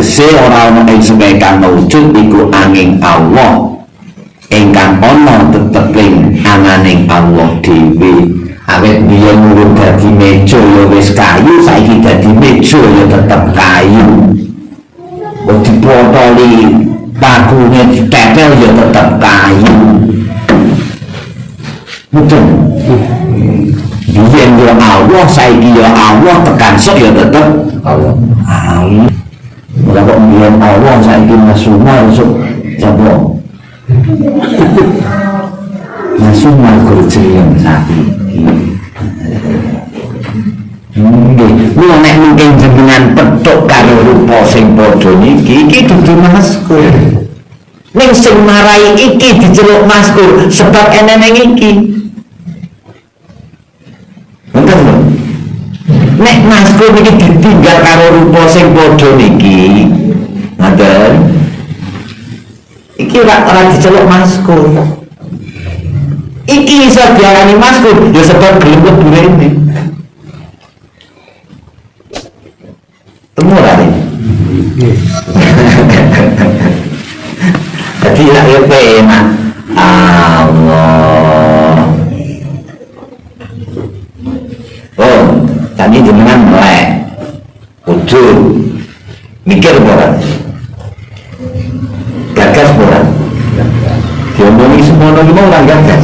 tegese ora ana ing semekang wujud iku angin Allah ingkang ana tetep ing ananing Allah dhewe. Awet biyen urung dadi meja ya wis kayu, saiki dadi meja ya tetep kayu. Kok dipotoli pakune ditetel ya tetep kayu. Betul. Biyen ya Allah, saiki ya Allah, tekan sok ya tetep Allah. Ora kok biyen Allah saiki masuma sok jabo. Masuma kerja yang sapi. Mula nek mungkin jenengan petuk karo rupa sing padha niki iki dudu maskur. Ning sing marai iki diceluk maskur sebab eneng iki. Ngoten lho. Nek maskur iki ditinggal karo rupa sing padha niki, ngoten. Iki ora diceluk maskur. Iki iso diarani maskur ya sebab gelem durene. Temurah ini. Jadi nak enak Allah. Oh, tadi jenengan melek, ujung, mikir boran, gagas boran. Diomongi semua lima orang gagas.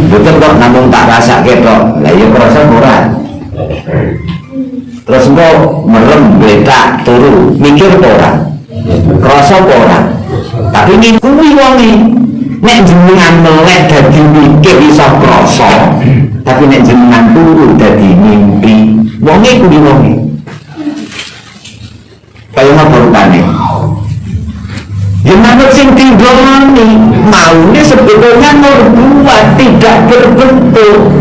Betul kok, namun tak rasa ketok. Lah iya kerasa boran. Terus mau merem, bedak, turu, mikir boran, kerasa boran. Tapi ngikuti wongi. Nek jenengan melek dadi mikir iso krasa, tapi nek jenengan turu dadi mimpi, wonge kuwi wonge. Kaya apa rupane? Ya manut sing tinggoni, maunya sebetulnya berbuat tidak berbentuk.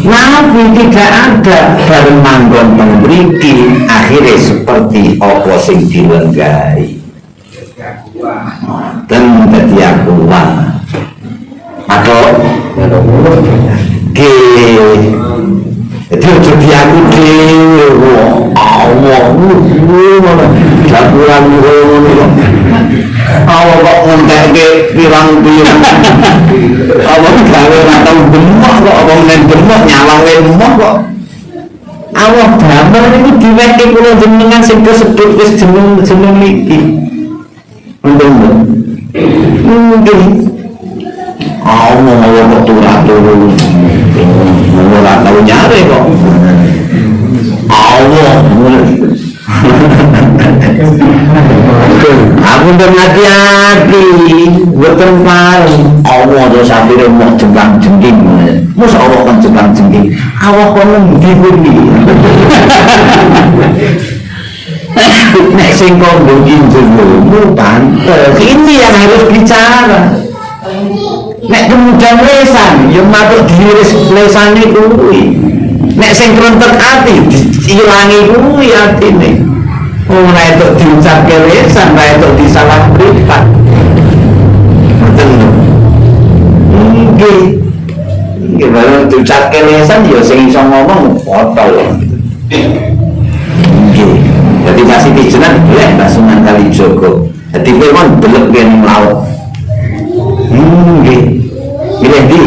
Nabi tidak ada bareng manggon memiliki akhirnya seperti apa sing dilenggai. Dan dadi akuan atau ke jadi jadi aku dewa Allah jagoan Allah kok ngentek pirang-pirang Allah gawe atau demok kok apa men demok nyawang demok kok Allah damel niku diweke kula jenengan sing disebut wis jeneng iki. Mungkin Allah kok turun ora tau nyare kok Allah aku udah hati-hati betul paling Allah tuh sampai mau jengkang-jengking masa Allah kan jengkang-jengking Allah kan ngendi-ngendi nek sing kondong jenengmu pantes ini yang harus bicara. Nek kemudian lesan yang matuk diiris lesane kuwi nek sing krentek ati diilangi kuwi atine ora entuk diucapke lesan ora entuk disalah privat. Ngoten lho nggih baru diucapke lesan ya sing iso ngomong foto nggih. Jadi masih pijenan boleh Sunan Kalijaga. Jadi kowe kon delok ning laut. Nggih. Milih ndi?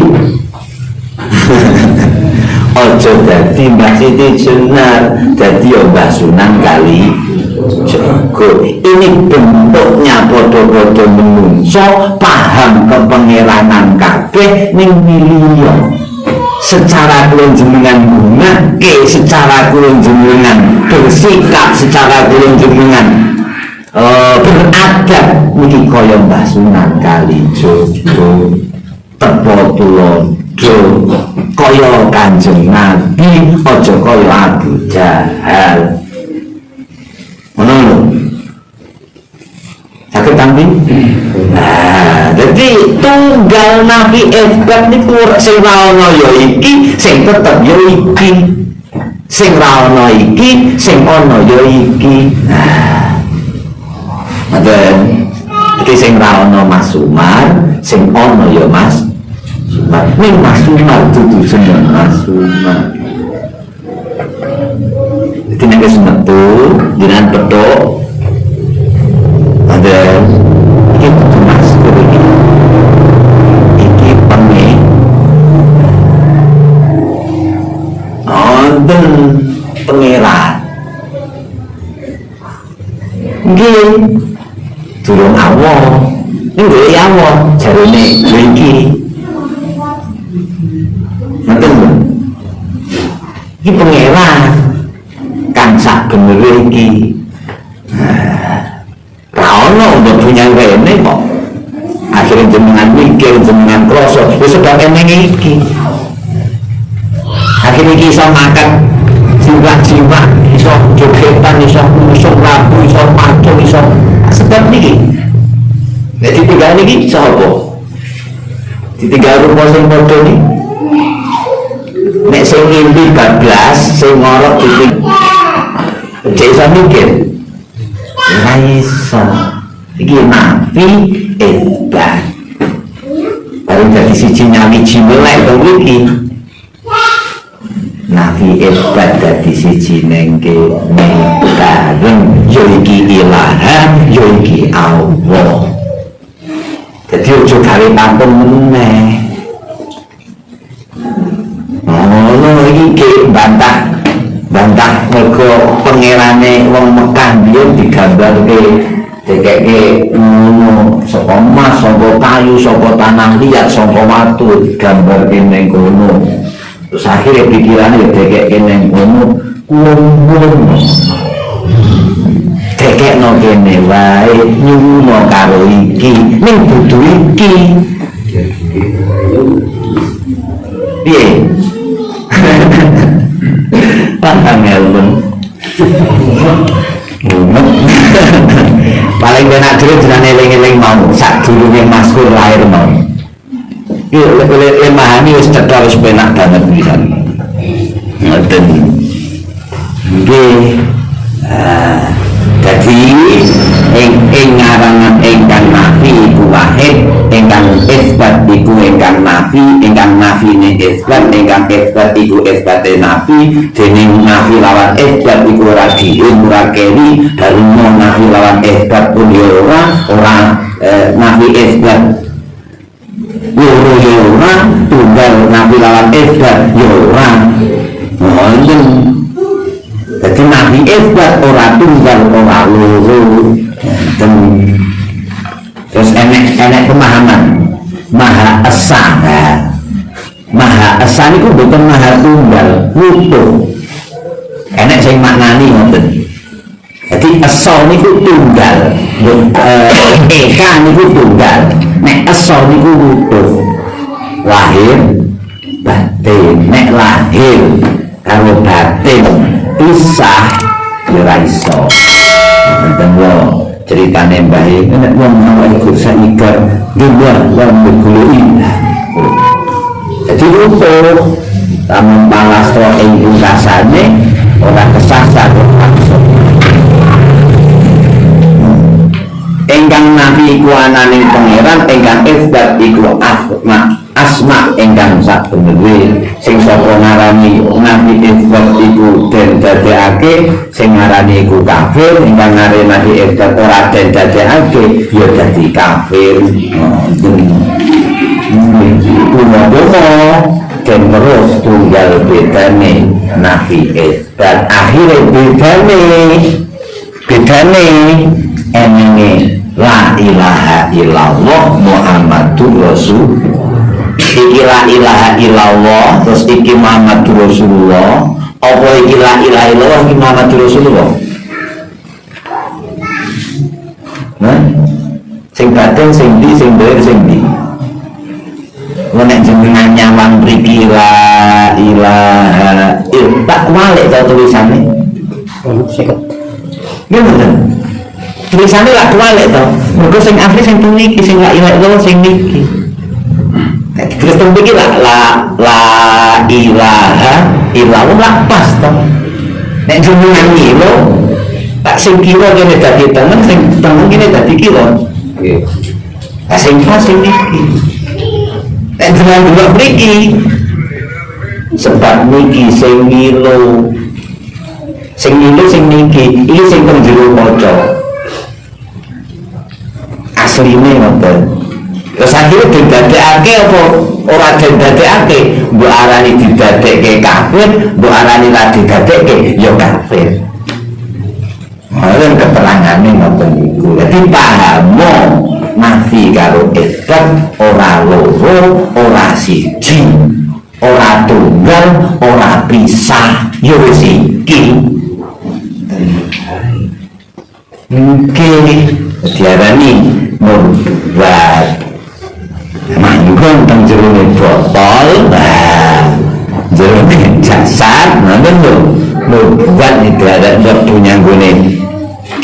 Ojo dadi Mbah Siti Jenar, dadi Mbah Sunan Kalijaga. Ini bentuknya padha-padha menungso, paham kepengeranan kabeh ning miliya. Secara kula jenengan gunake, secara kula jenengan bersikap, secara kula jenengan beradab niki kaya Mbah Sunan Kalijaga, tepo tulodo kaya Kanjeng Nabi, aja kaya Abu Jahal. Ngono lho. Sakit tampil? Nah, jadi tunggal Nabi Efkat niku sing ra ana ya iki, sing tetep ya iki. Sing ra ana iki, sing ana ya iki. Nah. Ngoten. Iki sing ra ana Mas Umar, sing ana ya Mas Umar. Ning Mas Umar dudu jeneng Mas Umar. Jadi nek wis metu jenengan petuk nggih durung awon ning golek awon jarene iki ngoten lho iki pangeran kang sak genere iki ra ono mbok punya rene kok akhirnya jenengan mikir jenengan kroso wis sebab eneng iki akhirnya iki iso makan jiwa-jiwa iso jogetan iso musuk labu iso matur iso sebab niki nek ditinggal niki sapa ditinggal rupa sing padha niki nek sing ngimpi bablas sing ngorok ditinggal cek iso mikir ora iso iki nafi edan baru dadi siji nyawiji melek to iki nafi edan dadi siji neng kene bareng yo iki ilaha yo iki Allah dadi ojo gawe kampung meneh ngono iki bantah mergo pangerane wong Mekah biyen digambarke dekeke ngono saka emas saka kayu saka tanah liat saka watu digambarke ning kono terus akhirnya pikirane ya dekeke ning kono kumpul dekekno kene wae nyuwuna karo iki ning dudu iki piye angel paling benak dulu jangan eling-eling mau sak durunge maskur lahir mau iki memahami wis cetha wis penak banget pisan ngoten nggih dadi ing ngaran ingkang nafi iku wahid ingkang isbat iku ingkang nafi ingkang nafine isbat ingkang isbat iku isbate nafi dening nafi lawan isbat iku ora diun ora keri dalem nafi lawan isbat pun ya ora nafi isbat loro ya ora tunggal nafi lawan isbat ya ora ngoten dadi nafi isbat ora tunggal ora loro terus enek pemahaman maha esa itu bukan maha tunggal utuh enek sing maknani ngoten jadi esa niku tunggal eka niku tunggal nek esa niku utuh lahir batin nek lahir karo batin pisah ora iso ngoten lho ceritane mbah nek wong awake kursa iker duwe wong begului jadi utuh tamun palastra ing pungkasane ora kesasar ingkang nafi iku ananing pangeran ingkang isbat iku asma ingkang sabenere sing sapa ngarani nafi isbat iku den dadekake sing ngarani iku kafir ingkang ngarani isbat ora den dadekake ya dadi kafir kuno-kuno dan terus tunggal bedane nafi isbat akhirnya bedane enenge la ilaha illallah Muhammadur Rasul iki la ilaha illallah terus iki Muhammadur Rasulullah apa iki la ilaha illallah iki Muhammadur Rasulullah nah sing batin sing di sing doer sing di nek jenengan nyawang mriki la ilaha tak walik to tulisane seket nggih tulisannya lah kualik toh mereka sing asli sing tuniki sing la ilaha illallah sing niki Kristen begini la ilaha illallah lah pas toh nek jenengan ngilo tak sing kira kene dadi tengen sing tengen kene dadi kira nggih sing pas sing niki nek jenengan delok mriki sebab niki sing ngilo sing niki iki sing teng jero maca asline ngoten. Terus akhirnya didadekake apa ora didadekake, mbok arani didadekke kafir, mbok arani ra didadekke ya kafir. Ngoten keterangan carane ngoten niku. Dadi pahamo nafi karo isbat ora loro, ora siji, ora tunggal, ora pisah. Ya wis iki. Mungkin diarani murbat. Manggon teng jerone botol, jerone jasad, ngoten lho. Murbat itu ada punya gune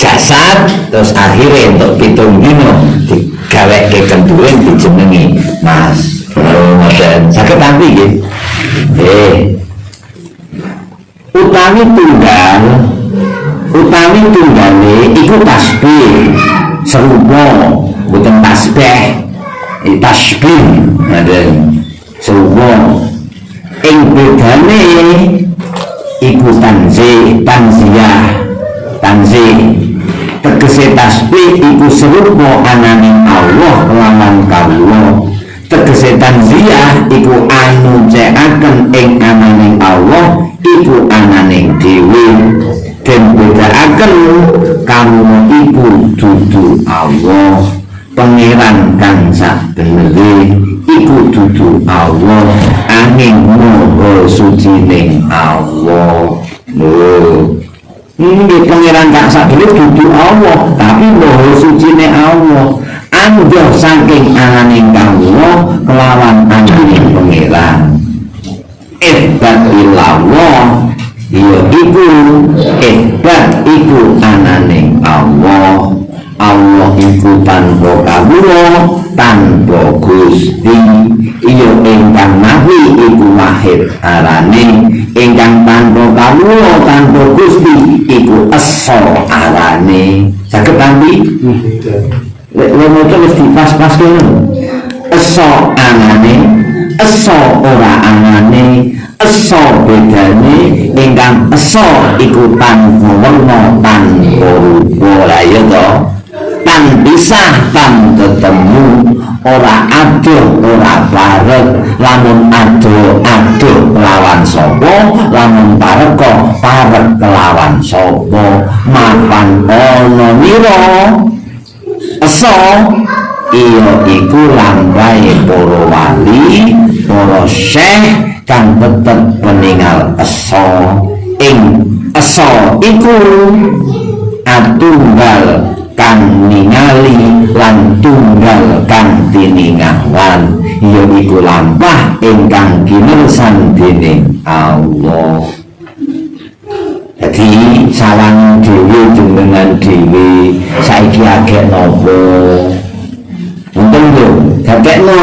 jasad, terus akhirnya untuk pitung dino digaweke kenduren dijenengi Mas. Ngoten saged tampi nggih. Utawi tunggale iku tasbih serupa boten tasbih tasbih ngaten serupa ing bedane iku tanzih tegese tasbih iku serupa ananing Allah kelawan kawula tegese tanziyah iku anuncekaken ing ananing Allah iku ananing dhewe den bedakaken kawula iku dudu Allah pangeran kang sabenere iku dudu Allah angin maha suci ning Allah. Ini pangeran kang sabenere dudu Allah tapi maha suci ning Allah anjur saking ananing kawula kelawan ananing pangeran ihbat illallah ya iku ihbat iku ananing Allah. Allah iku tanpa kawula tanpa Gusti iya ingkang nafi iku wahid arane ingkang tanpa kawula tanpa Gusti iku esa arane saged tampi lek maca wis dipas-pas kene esa anane esa ora anane esa bedane ingkang esa iku tanpa werna tanpa rupa la ya to tan pisah tan ketemu ora adoh ora parek lamun adoh kelawan sapa lamun parek parek kelawan sapa mapan ana mira esa iya iku lambahe para wali para syekh kang tetep peninggal esa ing esa iku atunggal kang ningali lan tunggal kang tiningalan ya iku lampah ingkang ginersan dening Allah. Jadi sawan dhewe jenengan dhewe saiki akeh napa untung lho gakekno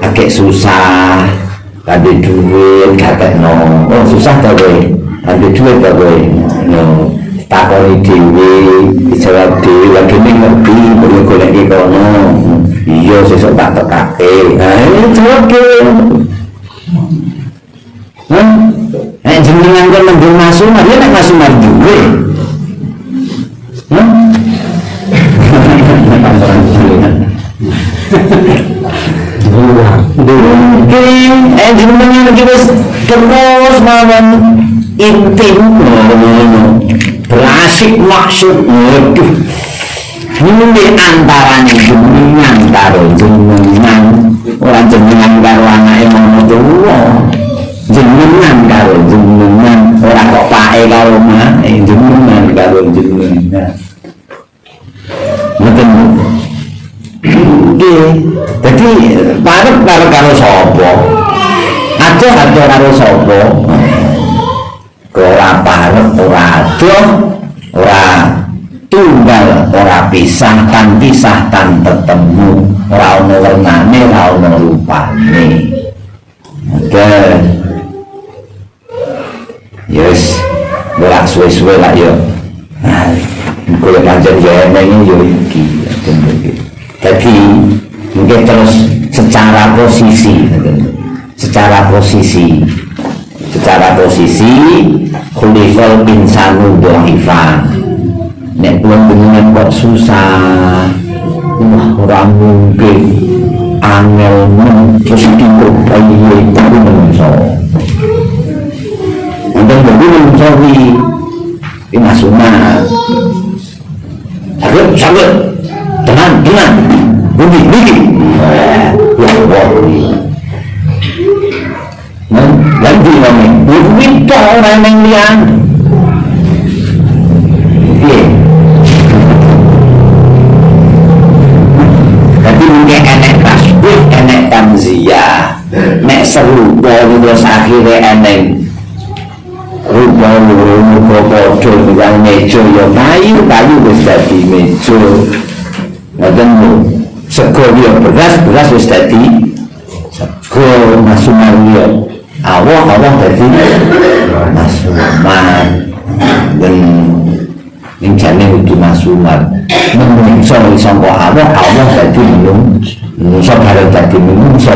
akeh susah kade duit gakekno oh susah ta kowe kade duit ta kowe no takoni dhewe dijawab dhewe lagi ngerti boleh golek kono iya sesuk tak tekake jawab dhewe jenengan kon nang masuk dia nek masuk mar dhewe jenengan iki wis terus mawon intim berasik maksud waduh ini antaranya jenengan karo jenengan orang jenengan karo anake mono tuwa jenengan karo jenengan ora kok pae karo mae jenengan karo jenengan ngoten nggih dadi parek karo sapa adoh karo sapa ora parek ora adoh ora tunggal ora pisah tan tetemu ora ono wernane ora ono rupane oke yes bolak suwe-suwe lah yo kula pancen jenenge yo iki jadi mungkin terus secara posisi khulifal insanu dhaifan nek penjenengan kok susah wah ora mungkin angel terus diperbaiki tapi menungso untuk menungso ini sunat sambut tenang budi ya Allah ganti ngomong minta orang yang liang jadi mungkin enek tasbih enek tamziyah nek serupa terus akhirnya enek rupa podo dengan meja ya kayu wis dadi meja ngoten lho sego ya beras wis dadi sego masuman ya Allah dadi masuman dan ing jane kudu masuman menungso sangka Allah dadi menungso bareng dadi menungso